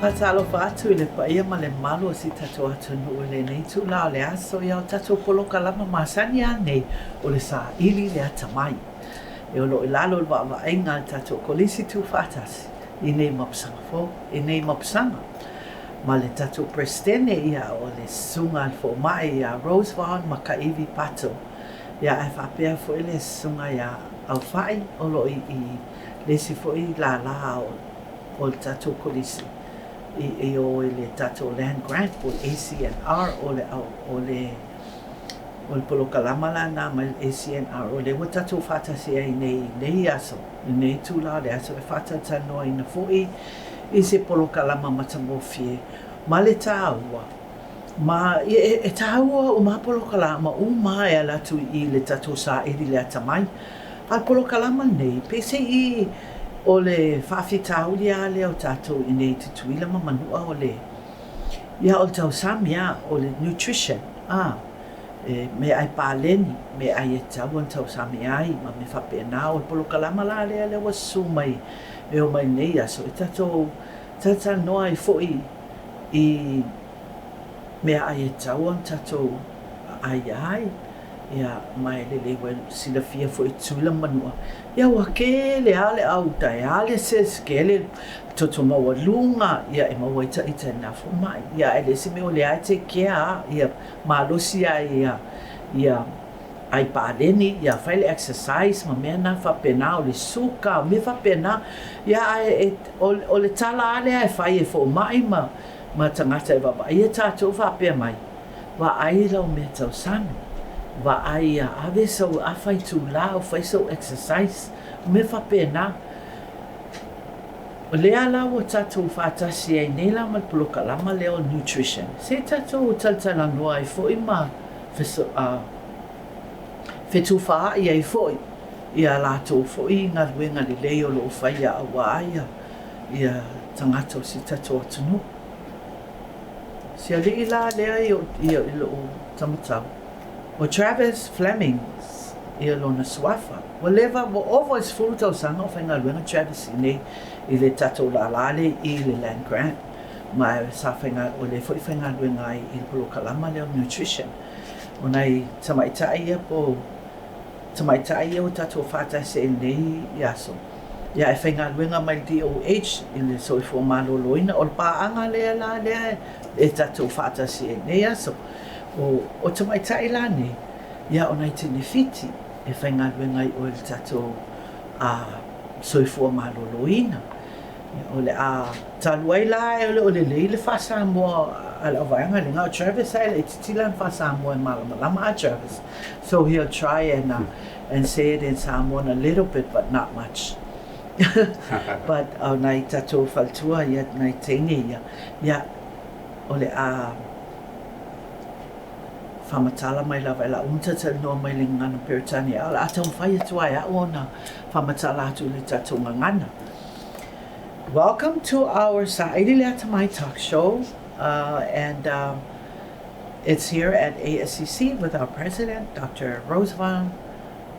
Patalo fatu le paia ma le malo si tato atunu le nei tu la le aso ia tato poloka lama masani ane o le Saili le Atamai. E o lo ilalo le wa ainga tato kolisi tu fatas I nei mapsanga fo, I nei mapsanga. Ma le tato prestene ia o le sunga fo mai ia Roosevelt ma ka iwi pato. Ia e whapea fo le sunga ia au whai o lo I le si fo I la o le tato kolisi. I o le tato land grant o ACNR o le polokalama la na ma ACNR o le wa tato fatasi ai nei aso nei tula le aso e fata tano I na foi I se polokalama matamofie ma le taua ma e taua o ma polokalama o ma e ala tu I le tato Saili le Atamai al polokalama nei pese I o le whawhitau lia leo tātou I nei tutuila ma manua o le ia o tau samia o le nutrition me ai pāleni me ai e tau an tau samia ai ma me whapena o le polokalama la lea leo wasu mai e o mai nei aso e tātou tata noa I fo'i I me ai e tau an tātou ai ia mai le lewe sila fia fo itula manua ia wake le ale au tai ale ses kele toto maua lunga ia e maua ita na fo mai ia ele se me ole ai te kia ia malosi ia ai paleni ia fai exercise ma mena fa pena o le suka me fa pena ia o le tala ale ai fai e fo mai ma tangata e baba ia tato fa pe mai wa ai lo me tau sami wa ai ave so a fai tu la o fai so exercise me fa pena o le ala o tato fata si ai nei la mal poloka lama leo nutrition se tato o taltala noa I fo ima fetu faa I ai fo ia lato fo I ngā ruenga li leo lo fai a awa ia tangato si tato atunu si ali ila lea ia ilo o tamatau o Travis Fleming ia lona suafa o leva o always full tau sanga o whainga luenga Travis I le tato la lale I le land grant ma sa whainga o le fwoi whainga luenga I le polokalama leo nutrition o nei tamaitai ia o tato whata se nei iaso ia e whainga luenga mai DOH I le soifo malo loina o le paanga lea la lea e tato whata se nei iaso o tamaitai lane ia o nei tine fiti e whainga luenga I o le tato soifua maloloina o le taluai la o le leile whasa mua ala o vaianga le ngau Travis ai le titila whasa mua malama a Travis so he'll try and say it in Samoan a little bit but not much but o nei tato faltua ia nei tene ia o le whamatala mai lawa la umtata no mai le ngana peritani ala atau whai atua e ona whamatala atu le tatou ngana. Welcome to our Saili le Atamai talk show and it's here at ASCC with our president Dr. Roosevelt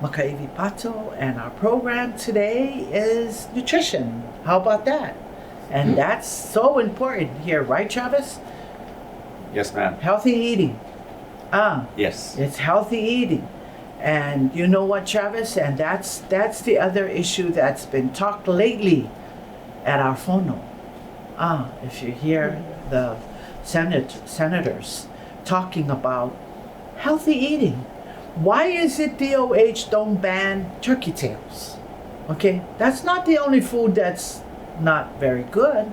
Makaivi Pato and our program today is nutrition. How about that? And that's so important here, right Travis? Yes ma'am. Healthy eating. Yes. It's healthy eating. And you know what, Travis? And that's the other issue that's been talked lately at our phono. If you hear the senators talking about healthy eating. Why is it DOH don't ban turkey tails? Okay, that's not the only food that's not very good.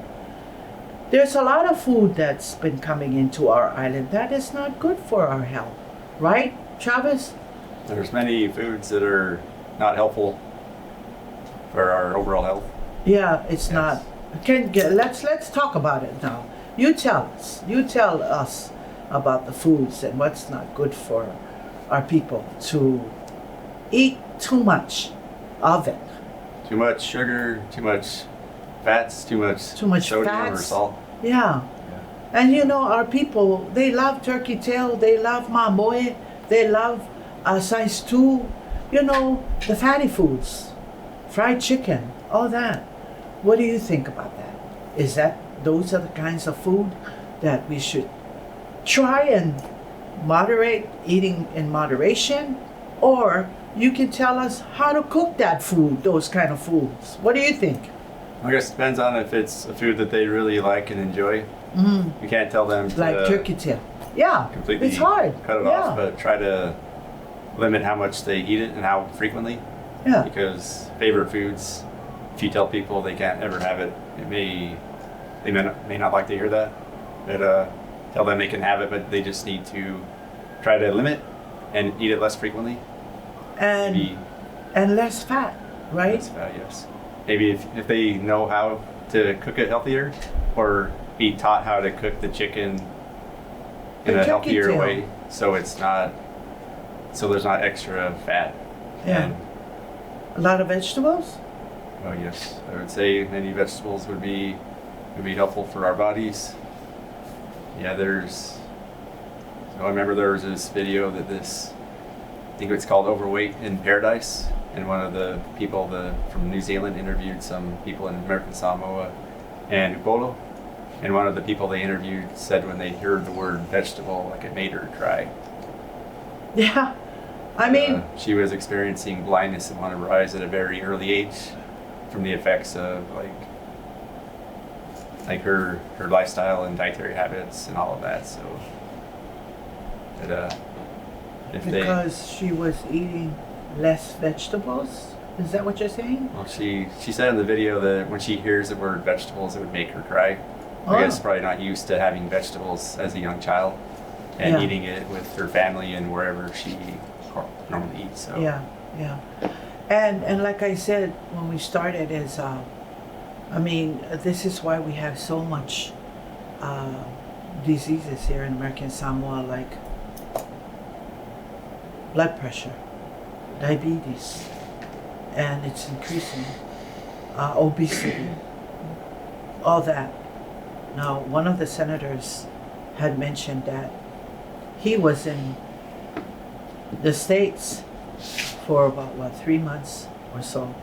There's a lot of food that's been coming into our island that is not good for our health, right, Travis? There's many foods that are not helpful for our overall health. Yeah, it's not. Let's talk about it now. You tell us about the foods and what's not good for our people to eat too much of it. Too much sugar, too much fats, too much sodium fats. or salt. Yeah. And you know, our people, they love turkey tail, they love mamoe, they love size 2, you know, the fatty foods, fried chicken, all that. What do you think about that? Is that those are the kinds of food that we should try and moderate, eating in moderation, or you can tell us how to cook that food, those kind of foods. What do you think? I guess it depends on if it's a food that they really like and enjoy. You can't tell them to Like turkey tail. Yeah, completely it's hard. cut it off, but try to limit how much they eat it and how frequently. Yeah. Because favorite foods, if you tell people they can't ever have it, they may not like to hear that. But tell them they can have it, but they just need to try to limit and eat it less frequently. And less fat, right? Less fat, yes. Maybe if they know how to cook it healthier, or be taught how to cook the chicken in a healthier way, so there's not extra fat. Yeah. And, a lot of vegetables? oh yes, I would say any vegetables would be helpful for our bodies. Yeah, I remember there was this video that I think it's called Overweight in Paradise, and one of the people from New Zealand interviewed some people in American Samoa and Upolu, and one of the people they interviewed said when they heard the word vegetable, like it made her cry. Yeah, I mean, she was experiencing blindness in one of her eyes at a very early age from the effects of like her lifestyle and dietary habits and all of that. So because she was eating less vegetables. Is that what you're saying? Well, she said in the video that when she hears the word vegetables, it would make her cry. I guess probably not used to having vegetables as a young child and eating it with her family and wherever she normally eats. So. Yeah. And like I said when we started, is this is why we have so much diseases here in American Samoa, like blood pressure, diabetes, and it's increasing, obesity, all that. Now, one of the senators had mentioned that he was in the States for about 3 months or so.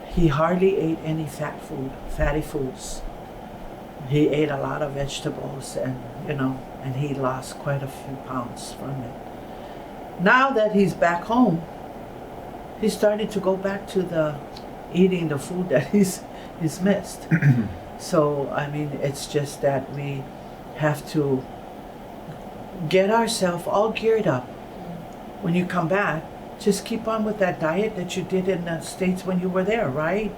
He hardly ate any fatty foods. He ate a lot of vegetables, and he lost quite a few pounds from it. Now that he's back home, he's starting to go back to eating the food that he's missed. So, it's just that we have to get ourselves all geared up. When you come back, just keep on with that diet that you did in the States when you were there, right?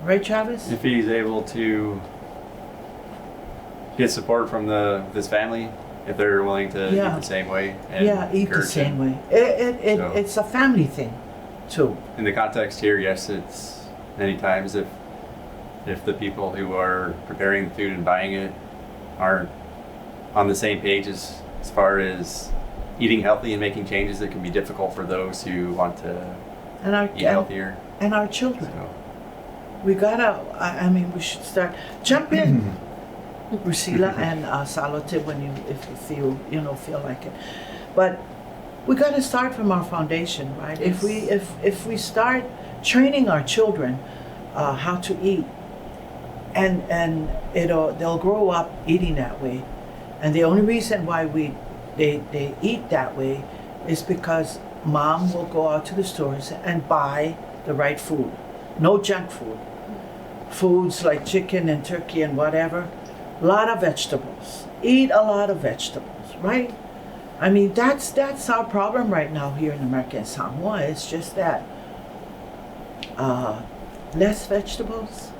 Right, Travis? If he's able to get support from his family, if they're willing to eat the same way. And eat the same way. It's a family thing, too. In the context here, yes, it's many times if the people who are preparing the food and buying it aren't on the same page as far as eating healthy and making changes, it can be difficult for those who want to eat healthier. And our children. So. We gotta, we should start. Jump in, Rusila and Salote, if you feel like it. But we gotta start from our foundation, right? Yes. If we start training our children how to eat, and they'll grow up eating that way. And the only reason why they eat that way is because mom will go out to the stores and buy the right food. No junk food. Foods like chicken and turkey and whatever. A lot of vegetables. Eat a lot of vegetables, right? That's our problem right now here in American Samoa. It's just that less vegetables,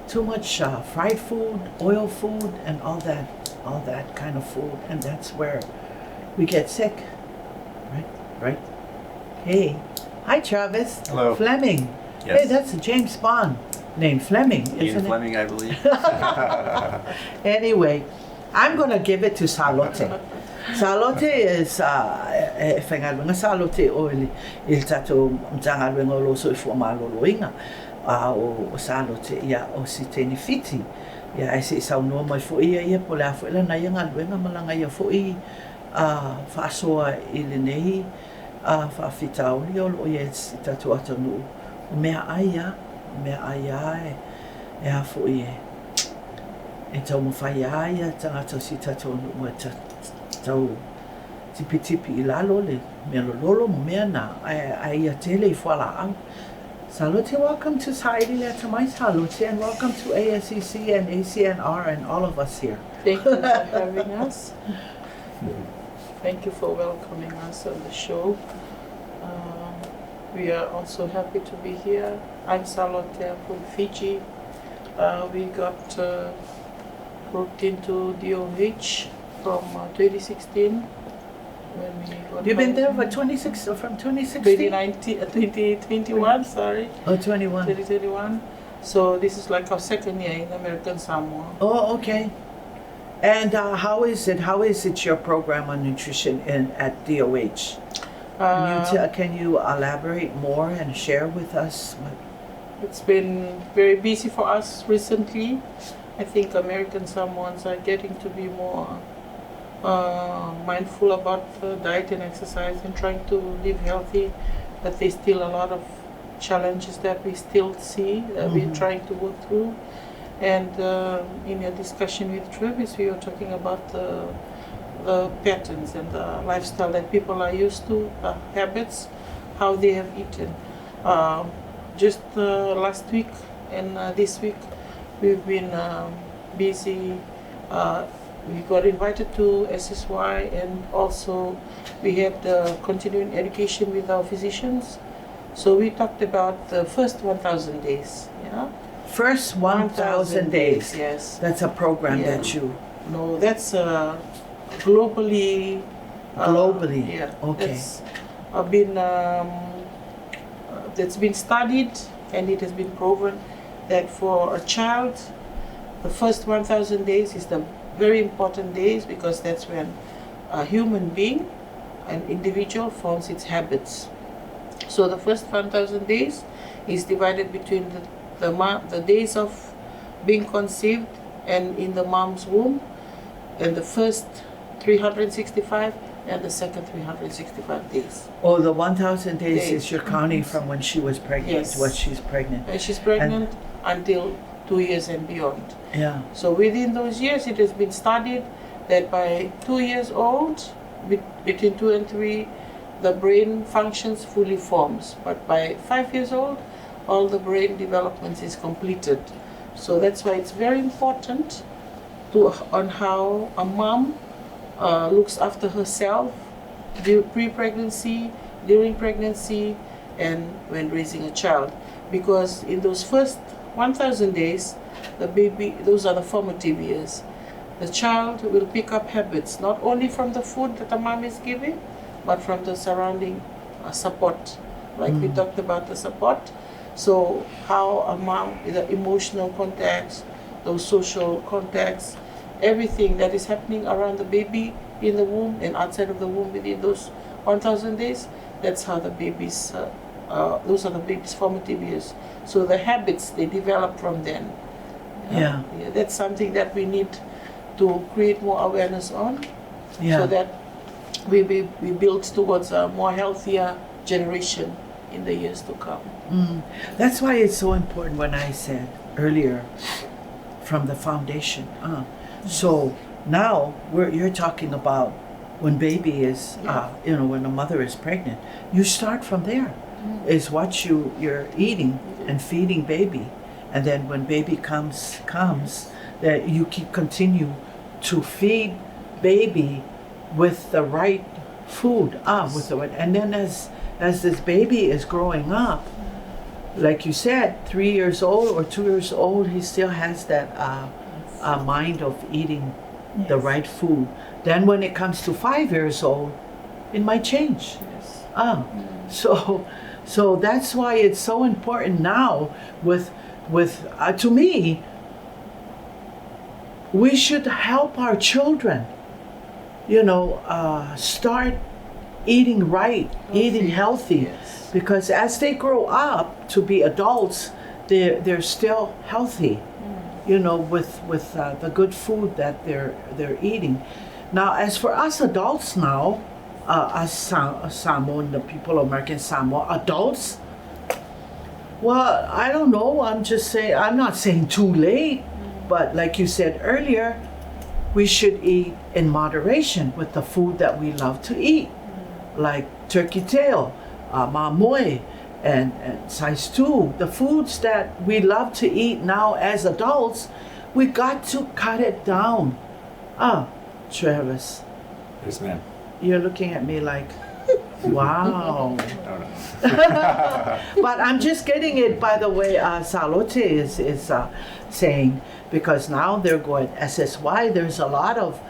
too much fried food, oil food, and all that kind of food, and that's where we get sick, right? Hey, hi Travis. Hello. Fleming. Yes. Hey, that's a James Bond named Fleming, isn't Ian it? Fleming, I believe. Anyway, I'm gonna give it to Salote. Salote is whengaluenga Salote o il tatou mtangaluenga o loso I fuamaloloinga o Salote ia o siteni fiti ia ai se saunua mai foʻi ia po le afoʻi lana ia galuenga malaga ia foʻi faasoa I lenei faafitauli o loo ia I tatou atunuu o mea ai ia e a foʻi E tau mawhaia ia tangata si tatou mua tau tipi I lalo le mea lolo mo mea na ai ia tele I whala au. Salote, welcome to Saili le Atamai, Salote, and welcome to ASCC and ACNR and all of us here. Thank you for having us. Thank you for welcoming us on the show. We are also happy to be here. I'm Salote from Fiji. We got roped into DOH from 2016. You've been there for from 2016? 2021, sorry. Oh, 21. 2021. So this is like our second year in American Samoa. Oh, okay. And how is it your program on nutrition at DOH? Can you elaborate more and share with us? It's been very busy for us recently. I think American Samoans are getting to be more mindful about diet and exercise and trying to live healthy, but there's still a lot of challenges that we still see that we're trying to work through. And in a discussion with Travis, we were talking about the patterns and the lifestyle that people are used to, the habits, how they have eaten. Just last week and this week, we've been busy. We got invited to SSY, and also we had continuing education with our physicians. So we talked about the first 1,000 days. Yeah. First 1,000 days. Yes. That's a program that you. No, that's globally. Globally. Yeah. Okay. That's been studied, and it has been proven that for a child, the first 1,000 days is the very important days, because that's when a human being, an individual, forms its habits. So the first 1,000 days is divided between the days of being conceived and in the mom's womb, and the first 365 and the second 365 days. Oh, the 1,000 days is you're counting from when she was pregnant Yes. to when she's pregnant. And she's pregnant until 2 years and beyond. Yeah. So within those years, it has been studied that by 2 years old, between 2 and 3, the brain functions fully forms. But by 5 years old, all the brain development is completed. So that's why it's very important on how a mom looks after herself pre-pregnancy, during pregnancy, and when raising a child. Because in those first 1,000 days, the baby, those are the formative years. The child will pick up habits, not only from the food that the mom is giving, but from the surrounding support. Like we talked about the support. So how a mom, the emotional contacts, those social contacts, everything that is happening around the baby in the womb and outside of the womb within those 1,000 days, that's how the babies, those are the baby's formative years. So the habits, they develop from then. Yeah. That's something that we need to create more awareness on, so that we build towards a more healthier generation in the years to come. That's why it's so important when I said earlier from the foundation. So now you're talking about when baby is, when the mother is pregnant, you start from there. Is what you're eating and feeding baby, and then when baby comes, that you continue to feed baby with the right food, and then as this baby is growing up, like you said, 3 years old or 2 years old, he still has that mind of eating the right food. Then when it comes to 5 years old, it might change. So that's why it's so important now with to me, we should help our children, start eating right, eating healthy, because as they grow up to be adults, they're still healthy, with the good food that they're eating. Now, as for us adults now, us Samoan, the people of American Samoa, adults, well, I don't know. I'm just saying, I'm not saying too late, But like you said earlier, we should eat in moderation with the food that we love to eat, like turkey tail, mamoe, and size 2. The foods that we love to eat now as adults, we got to cut it down. Travis, Yes, ma'am. you're looking at me like, wow. No. But I'm just getting it, by the way, Salote is saying, because now they're going SSY, there's a lot of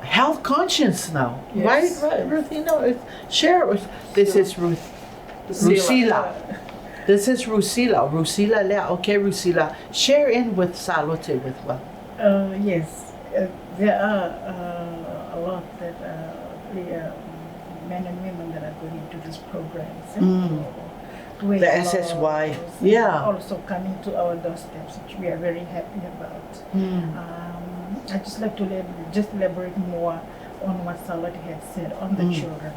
health conscience now. Yes. Right, Ruth, share with, this is Rusila. This is Rusila. Rusila le, okay, Rusila. Share in with Salote with what? Yes, there are a lot that men and women that are going into these programs. Weight The loss, SSY, and yeah. also coming to our doorsteps, which we are very happy about. I just like to elaborate more on what Salote had said on the children.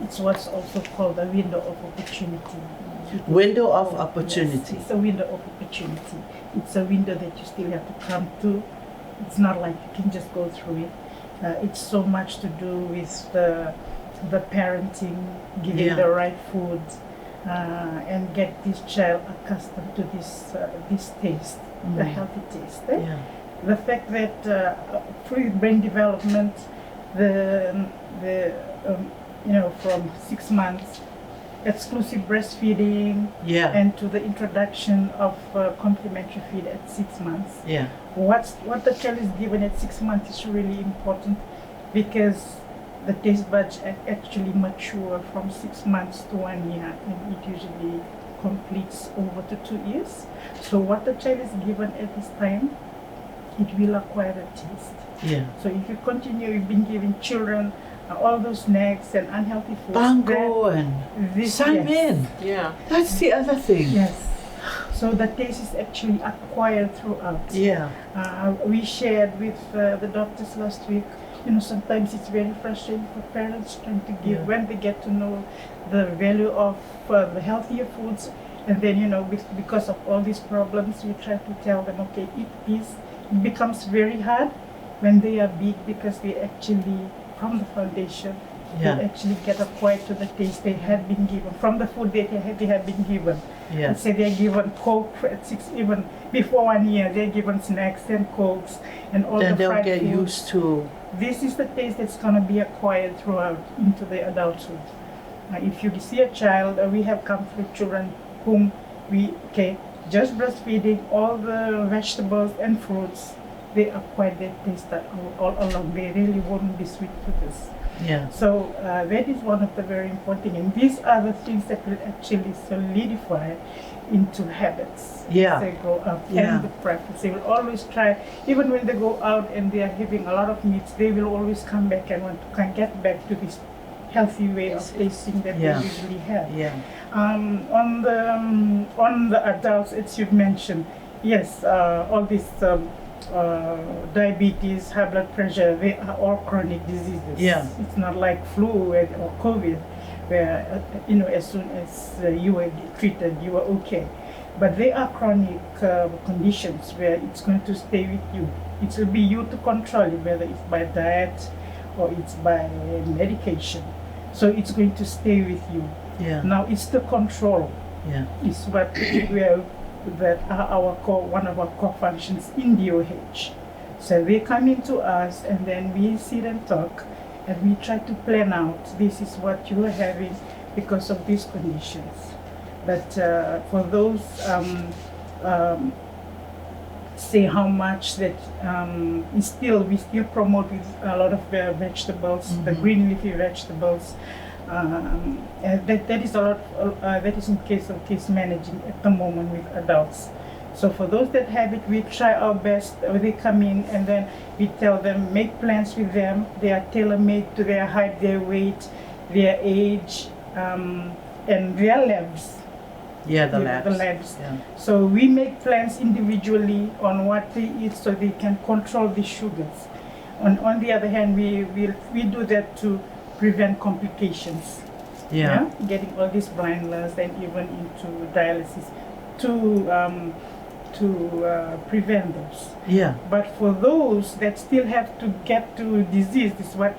It's what's also called a window of opportunity. Window of opportunity. Yes, it's a window of opportunity. It's a window that you still have to come to. It's not like you can just go through it. It's so much to do with the parenting, giving the right food, and get this child accustomed to this taste, the healthy taste. Yeah. The fact that through brain development, from 6 months, exclusive breastfeeding, and to the introduction of complementary feed at 6 months. Yeah. What the child is given at 6 months is really important, because the taste buds actually mature from 6 months to 1 year, and it usually completes over to 2 years. So what the child is given at this time, it will acquire the taste. Yeah. So if you continue, you've been giving children all those snacks and unhealthy foods. Bango and Simon. Yeah. That's the other thing. Yes. So the taste is actually acquired throughout. Yeah. We shared with the doctors last week. Sometimes it's very frustrating for parents trying to give when they get to know the value of the healthier foods, and then because of all these problems, we try to tell them, okay, eat this. It becomes very hard when they are big, because they actually, from the foundation, they actually get acquired to the taste they had been given from the food they have been given. Yeah. Let's say they're given Coke at 6, even before 1 year, they're given snacks and Cokes and all Then the fried they'll get food. used to. This is the taste that's going to be acquired throughout into the adulthood. If you see a child, we have come through children whom just breastfeeding all the vegetables and fruits, they acquire their taste all along. They really won't be sweet to this. Yeah. So that is one of the very important things. And these are the things that will actually solidify into habits as they grow up, and the preference. They will always try, even when they go out and they are having a lot of meats, they will always come back and want to get back to this healthy way of tasting that they usually have. Yeah. On the adults, as you've mentioned, yes, all these diabetes, high blood pressure, they are all chronic diseases. Yeah. It's not like flu or COVID, where as soon as you were treated, you were okay. But they are chronic conditions where it's going to stay with you. It will be you to control it, whether it's by diet or it's by medication. So it's going to stay with you. Yeah. Now it's the control. Yeah. Is what that are one of our core functions in DOH. So they come into us, and then we sit and talk, and we try to plan out, this is what you are having because of these conditions. But for those, say how much that we still promote with a lot of vegetables, the green leafy vegetables. That is a lot. That is in case of case managing at the moment with adults. So for those that have it, we try our best. They come in, and then we tell them, make plans with them. They are tailor-made to their height, their weight, their age, and their labs. Yeah, the labs. The labs. Yeah. So we make plans individually on what they eat, so they can control the sugars. On the other hand, we do that to prevent complications. Getting all these blindness and even into dialysis, to to prevent those. Yeah. But for those that still have to get to disease, this is what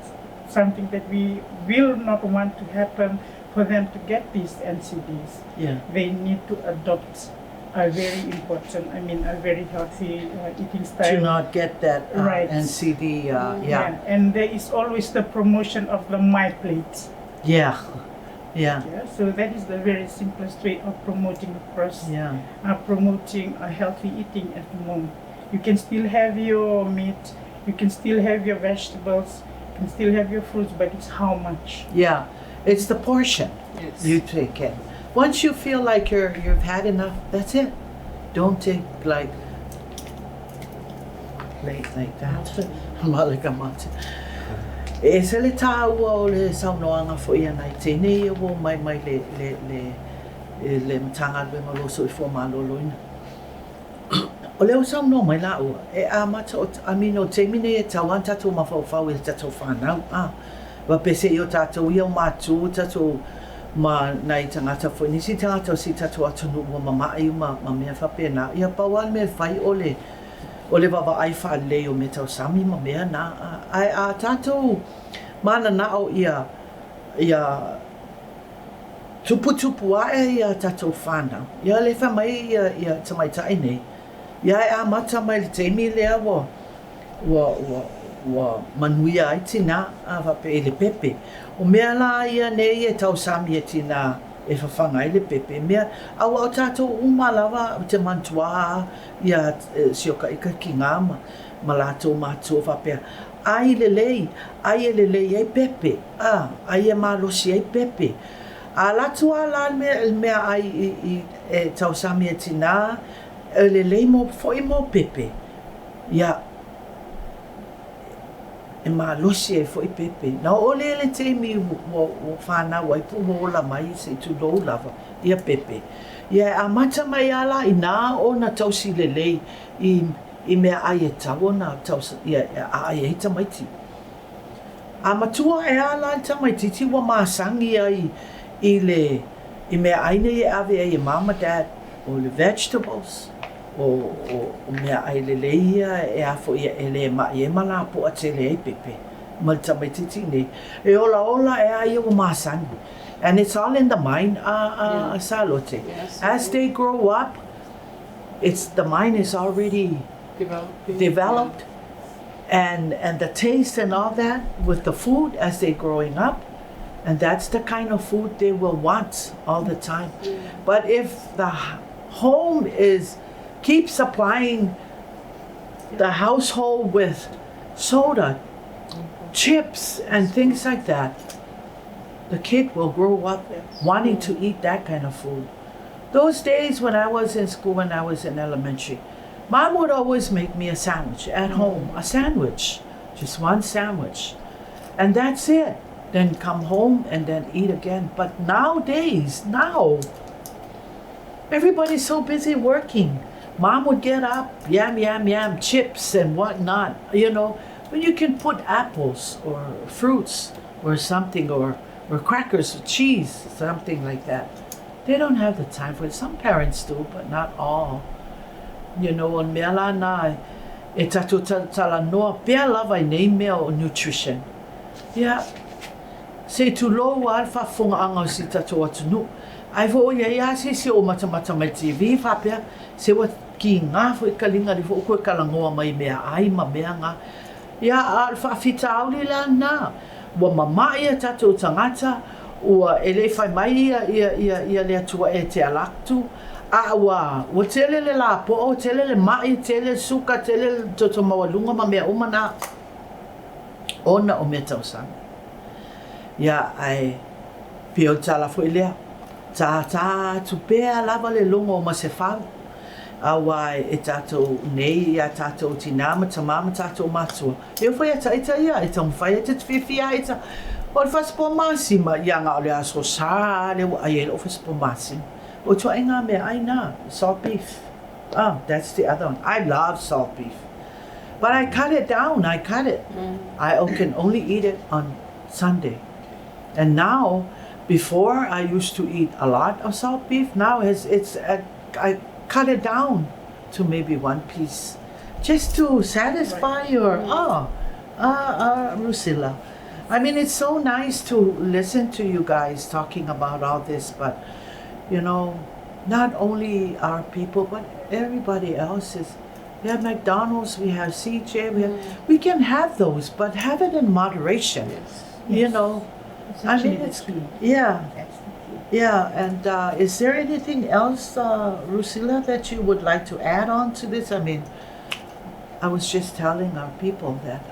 something that we will not want to happen for them to get these NCDs. Yeah. They need to adopt a very important, a very healthy eating style. To not get that Right. NCD. Yeah. And there is always the promotion of the My Plate. Yeah. Yeah. Yeah, so that is the very simplest way of promoting across, Yeah. promoting a healthy eating at home. You can still have your meat, you can still have your vegetables, you can still have your fruits, but it's how much. Yeah. It's the portion Yes. you take in. Once you feel like you've had enough, that's it. Don't take like that. Malika mate. E se le tā ua o le saunoanga fo ia nei tēnei ua mai le matanga le maloso I fo maloloina. O leo saunoa mai la ua. E a mata o amino te mine e tauan tatou mawhau e tatou whanau. Wa pese I o tatou ia o mātu tatou ma nai tangata fo nisi tangata o si tatou atunu ua mamai ma mea whapena. Ia pauan me whai o le wawa ai whaalei o me tau sami ma mea na. Ai a tātou mana nao ia tupu ae ia tātou whānau. Ia le whamai ia tamaitai nei. Ia e a mata mai le teimi lea wa manuia ai tina a wape e le pepe. O mea la ia nei e tau sami e tina e whawhangai le pepe. Mea au tātou umalawa te mantua ia sioka ika ki ngā ma lātou mātua whapea. Ai le lei ai pepe. Ai e malosi ai pepe. A latua la mea ai e tau sami e tina le lei mo foi mo pepe. Ia e malosi e foi pepe. Na ole le teimi o whanau ai puhola mai se tu lou lava. Ia pepe. Ia a mata mai ala I nā o na tausi le lei I mea ai e tau na tausi ia ai e tamaiti. A matua e ala I tamaiti ti wa māsangi ai I mea ai nei e ave ai e mama dad o le vegetables. O mea ai le leia e afo ia e le mai e mana po a te le ai pepe. Ma le tamaiti nei. E ola e ai o māsangi. And it's all in the mind, Salote. Yes. As they grow up, the mind is already developed, and the taste and all that with the food as they're growing up, and that's the kind of food they will want all the time. But if the home keeps supplying the household with soda, chips, and things like that, the kid will grow up wanting to eat that kind of food. Those days when I was in school, when I was in elementary, Mom would always make me a sandwich at home, a sandwich, just one sandwich. And that's it. Then come home and then eat again. But nowadays, everybody's so busy working. Mom would get up, yam, chips and whatnot, But you can put apples or fruits or something or crackers or cheese, something like that. They don't have the time for it. Some parents do, but not all. On mea la na e tatou tala noa pea lava I nei mea o nutrition. Ia, se tu lo wa alfa funga anga o si tatou atunu. Ai fo ia se o mata mai TV whapea, se wa ki ngā fo I kalinga li fo koe kalangoa mai mea ai ma mea ngā. Ia alfa fita auli la na. Wa mama ia tatou tangata, ua ele whai mai ia le atua e te alaktu, ua tele le la po, tele le mai, tele suka, tele toto mawalunga ma mea umana, ona o mea tausanga. Ia ai pio tala fo ilea, ta tupea lava le lungo o ma se whau, awa e tatou nei ia tatou tinama tamama tatou matua. E foi ata ita ia ita mwhai ata tfifia ita. O le whaspo masima ia ngā ole aso sa le wa ai o whaspo masima. O tua inga mea ai nā, salt beef. That's the other one. I love salt beef. But I cut it down, I I can only eat it on Sunday. And now, before I used to eat a lot of salt beef, now I cut it down to maybe one piece, just to satisfy your Rusila. I mean, it's so nice to listen to you guys talking about all this, but you know, not only our people, but everybody else is. We have McDonald's, we have CJ, we can have those, but have it in moderation. Yes. You know, It's I actually mean, the it's key. yeah. That's the key. Yeah, and is there anything else, Rusila, that you would like to add on to this? I mean, I was just telling our people that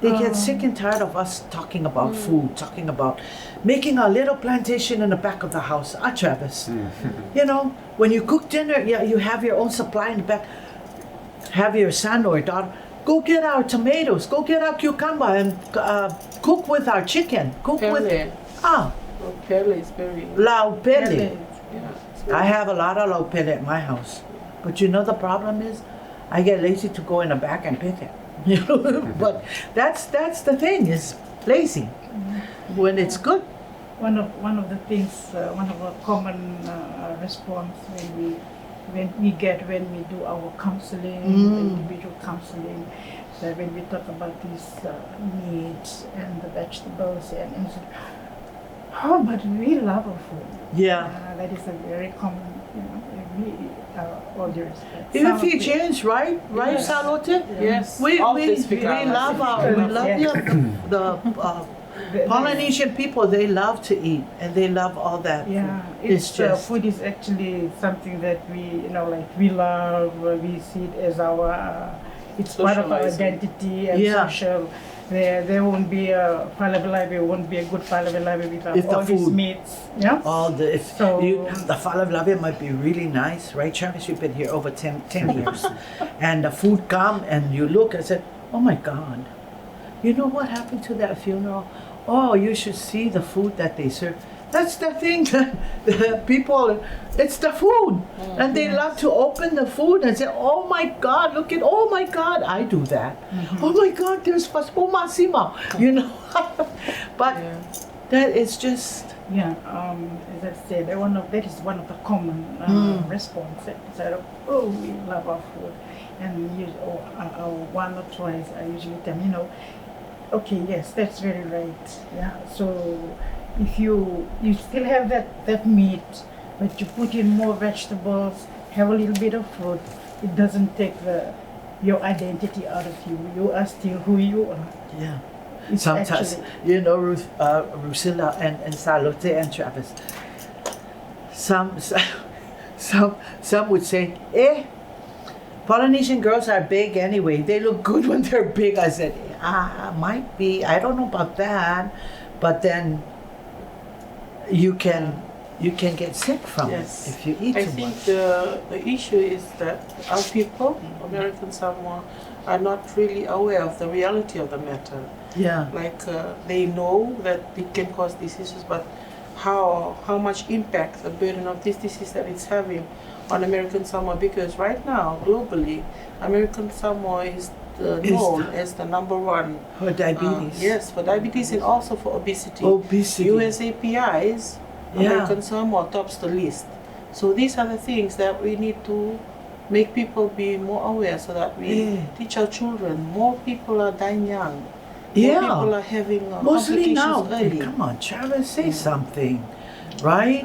they get sick and tired of us talking about food, talking about making a little plantation in the back of the house. Travis, you know, when you cook dinner, yeah, you have your own supply in the back. Have your son or daughter go get our tomatoes, go get our cucumber, and cook with our chicken. Cook with Pele is very. laupele. Yeah, I have a lot of laupele at my house, but you know the problem is, I get lazy to go in the back and pick it. You know, but that's the thing, is lazy when it's good. One of the things, one of our common response when we do our counseling, individual counseling, that when we talk about these meats and the vegetables and oh, but we love our food. Yeah. That is a very common, you know, all due respect. Even Fijians, right? Right, Yes. Salote? Yes. We All love the Polynesian people. They love to eat and they love all that. Yeah, It's just food is actually something that we, you know, like we love. We see it as our, it's part of our Socializing. identity and Yeah. social. There won't be a falafel, won't be a good falafel without If the all these food- meats. Yeah. all the So- the falafel might be really nice, right, Travis? You've been here over 10 years, and the food come and you look and say, "Oh my God, you know what happened to that funeral? Oh, you should see the food that they serve." That's the thing that the people, it's the food. And they love to open the food and say, "Oh my God, look at, oh my God," I do that. "Oh my God, there's paspuma sima," you know. But that is just, Yeah, as I said, that is one of the common responses. Oh, we love our food, and one or twice I usually tell them, you know, okay, yes, that's very right. Yeah, so if you still have that meat, but you put in more vegetables, have a little bit of fruit, it doesn't take your identity out of you. You are still who you are. yeah. It's Sometimes, actually- you know, Rusila and Salote and Travis, some would say, Polynesian girls are big anyway. They look good when they're big. I said, might be. I don't know about that. But then you can get sick from Yes. it if you eat I too think much. the issue is that our people, American Samoa, are not really aware of the reality of the matter. Yeah. Like they know that it can cause diseases, but how much impact the burden of this disease that it's having on American Samoa, because right now globally American Samoa is known as the number one For diabetes. yes, for diabetes and also for obesity. Obesity. USAPI's American Samoa tops the list. So these are the things that we need to make people be more aware, so that we teach our children. More people are dying young. More people are having Mostly complications now. early. Come on, Travis, say something. Right?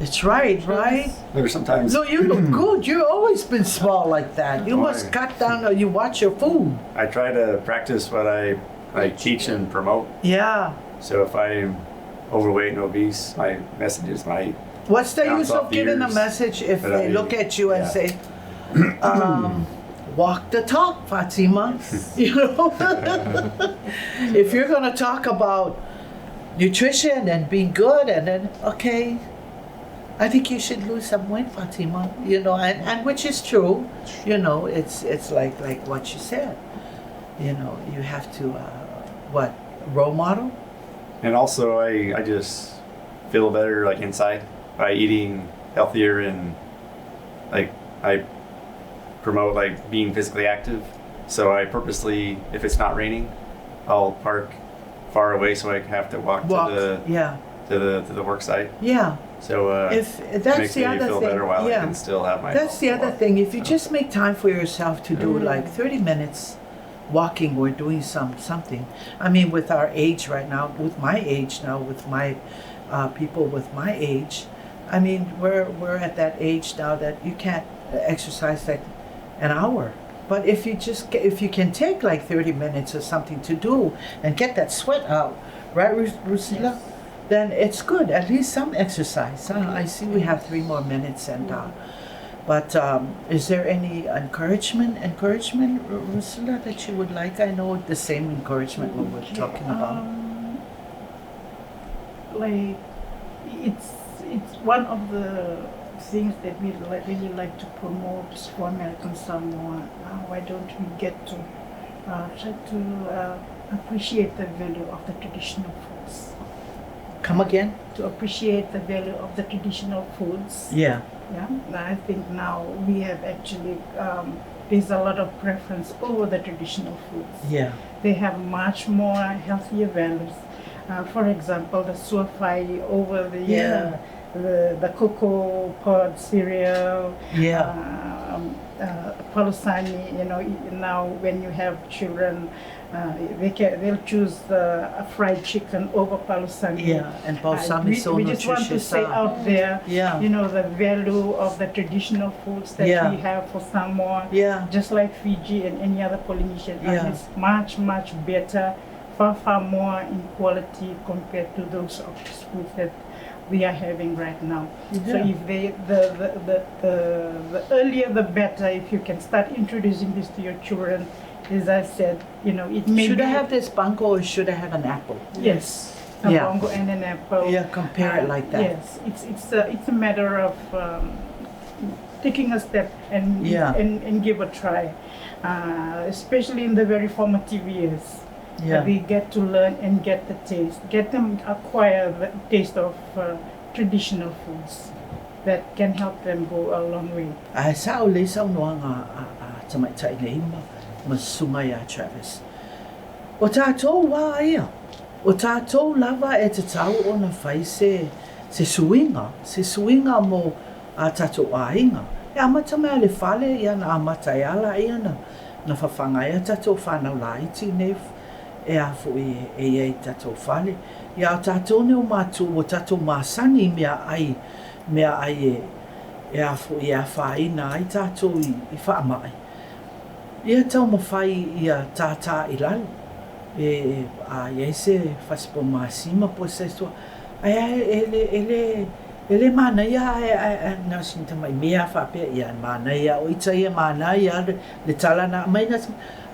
It's right, right? There's sometimes No, you look good. You've always been small like that. You Why? must cut down or you watch your food. I try to practice what I teach and promote. Yeah. So if I'm overweight and obese, my messages might What's the Bounce use off of the giving a ears. message if But they I- look at you and yeah. say, walk the talk, Fatima? You know? If you're going to talk about nutrition and being good, and then, okay, I think you should lose some weight, Fatima. You know, and which is true. You know, it's like what you said. You know, you have to, role model? And also, I just feel better like inside by eating healthier, and like I promote like being physically active. So I purposely, if it's not raining, I'll park far away so I have to walk to the to the work site. Yeah. So If it that's makes the me other feel thing, better while I yeah. can still have my That's the health other walk. thing. If you So, just make time for yourself to do like 30 minutes walking or doing something. I mean, with our age right now, with my age now, with my people with my age, I mean, we're at that age now that you can't exercise like an hour. But if you can take like 30 minutes or something to do and get that sweat out, right, Rusila? Yes. Then it's good. At least some exercise. I see we have 3 more minutes, and but is there any encouragement, Rusila, that you would like? I know the same encouragement we were talking about. Like it's one of the things that we really like to promote for American Samoa. Why don't we get to try to appreciate the value of the traditional foods? Come again? To appreciate the value of the traditional foods. Yeah. Yeah, I think now we have actually there's a lot of preference over the traditional foods. Yeah. They have much more healthier values. For example, the suafai over the cocoa pod cereal. Yeah. Palusani, now when you have children, they'll choose a fried chicken over palusani. Yeah, and balsam is so we just want to nutritious. say out there, Yeah. the value of the traditional foods that Yeah. we have for Samoa, Yeah. just like Fiji and any other Polynesian. Yeah. And it's much, much better, far more in quality compared to those of foods that we are having right now. So Yeah. if the earlier the better, if you can start introducing this to your children, as I said, it may Should be, I have this bango or should I have an apple? yes, a Yeah. bongo and an apple. Yeah, compare it like that. Yes, it's a matter of taking a step and Yeah. and give a try, especially in the very formative years. Yeah. We get to learn and get the taste, get them acquire the taste of traditional foods that can help them go a long way. Ai sao le sao noa tamai tai nei ma sunga ya Travis. O tātou wā ia. O tātou lava e te tau o na whai se suinga mo a tātou ainga. E amata mea le whale ia na amata e ala ia na whawhangai a tātou whanau la iti nei e a fui e tātou whale. Ia o tātou neo mātu o tātou māsani mea ai e a fui e a whaina ai tātou I whaamai. Ia tau mawhai ia tātā I lalo. Ia se whasipo māsima po se stua. Ele mana ia na sinta mai mea whapea ia mana ia o ita ia mana ia le tala na mai na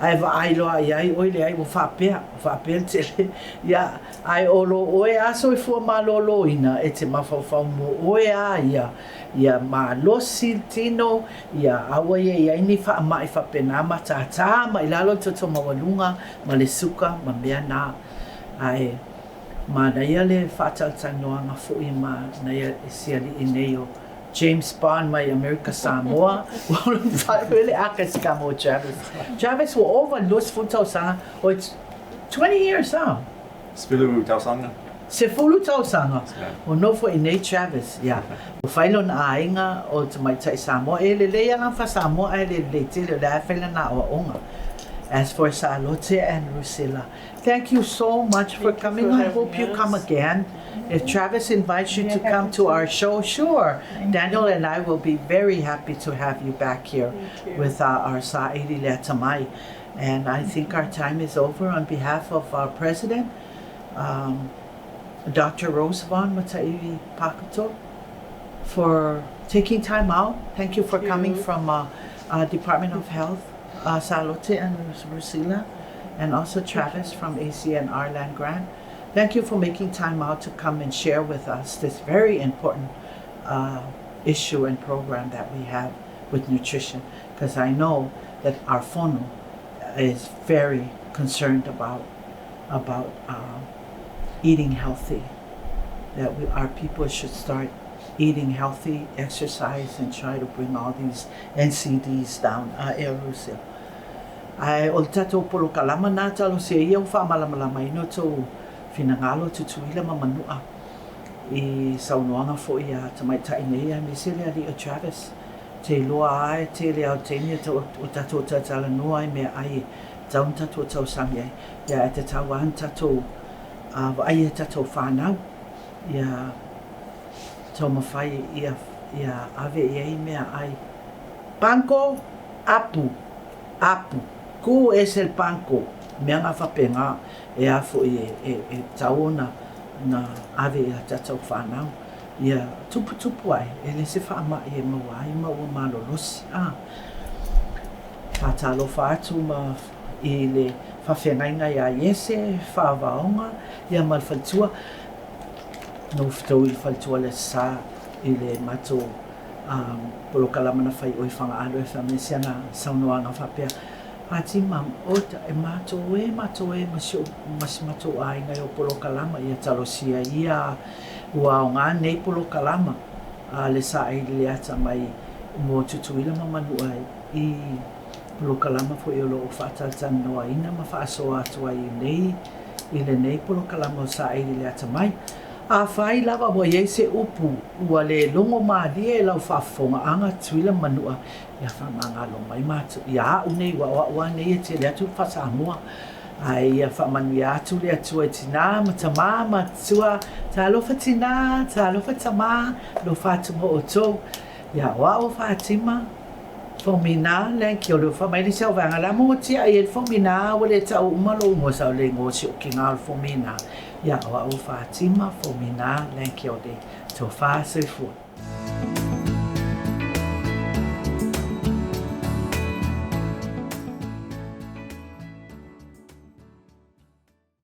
ai va ai loa ia oi le ai o whapea te ia ai olo oe aso I fua malolo ina e te mawhawhau mo oe a ia ma losi tino ia awa ia ini whaamai whapena ma tātā ma ilalo toto mawalunga ma le suka ma mea nā ai ma na ia le whātautanoanga fui ma na ia siali I nei James Bond mai American Samoa really ASCC mo Travis will over los futau or it's 20 years Spilu Tausanga. se fulu tausanga Yeah. o no fo I nei Travis yeah o failo na ainga o te mai tai Samoa e le anga fa Samoa e le te le faila na o onga. As for Salote and Rusila, thank you so much for Thank you coming. for I having hope you us. come again. If Travis invites you Yeah, to come happy to to. our show, sure. Thank Daniel and I will be very happy to have you back here Thank you. with our Saili le Atamai. And I think our time is over. On behalf of our president, Dr. Roosevelt Mataivi Pakuto, for taking time out. Thank you for Thank coming you. from Department of Health, Salote and Rusila, and also Travis from ACNR Land Grant. Thank you for making time out to come and share with us this very important issue and program that we have with nutrition, because I know that our fono is very concerned about eating healthy, that our people should start eating healthy, exercise, and try to bring all these NCDs down. Rusila. Ai o tatou polo kalama nā talo se ia o wha malamalama ino tau finangalo tutuila mamanua. I saunoanga fo ia tamai tai nei a misile ali o Travis. Te loa ai, te lea o tenia o tatou tatala noa ai mea ai taun tatou tau sami ai. Ia e te tau an tatou ai e tatou whanau. Ia tau mawhai ia ave iei mea ai. Panko, apu, ku es el panko. Mea ngā whapenga e afo e taona na ave ia tatou whanau. Ia tupu ai, e le se whaama e maua ai maua malolosi. Whatalo whaatu ma i le whawhengainga ia iese, whaavaonga, ia malwhaltua. No whtau i whaltua le sa i le mato polokalamana whai oi whanga alo e whamisia na saunoanga whapea. Fatima, ota e mato e masi mato ai ngai o polokalama ia talosia ia ua o ngā nei polokalama le Saili le Atamai mo tutuila mamanu ai I polokalama fo i o loo whaataltana noa ina ma whaasoa atua I le nei polokalama o Saili le Atamai. A whai lava wa iei se upu ua le longo maalia e lau whaafonga anga tuila manua ia whamanga lo mai matu. Ia unei wa nei e te le atu whasamoa. Ai ia whamanu ia atu le atua e tina matama matua ta alofa tina, ta alofa tama lo Fatima o tau. Ia wa o Fatima Fomina le ki o le whamaili sau vanga la mo tia I e Fomina o le tau umalo mo sau le ngosi o ki ngā Fomina. Ia wa o Fatima Fomina le ki o le tau wha se fua.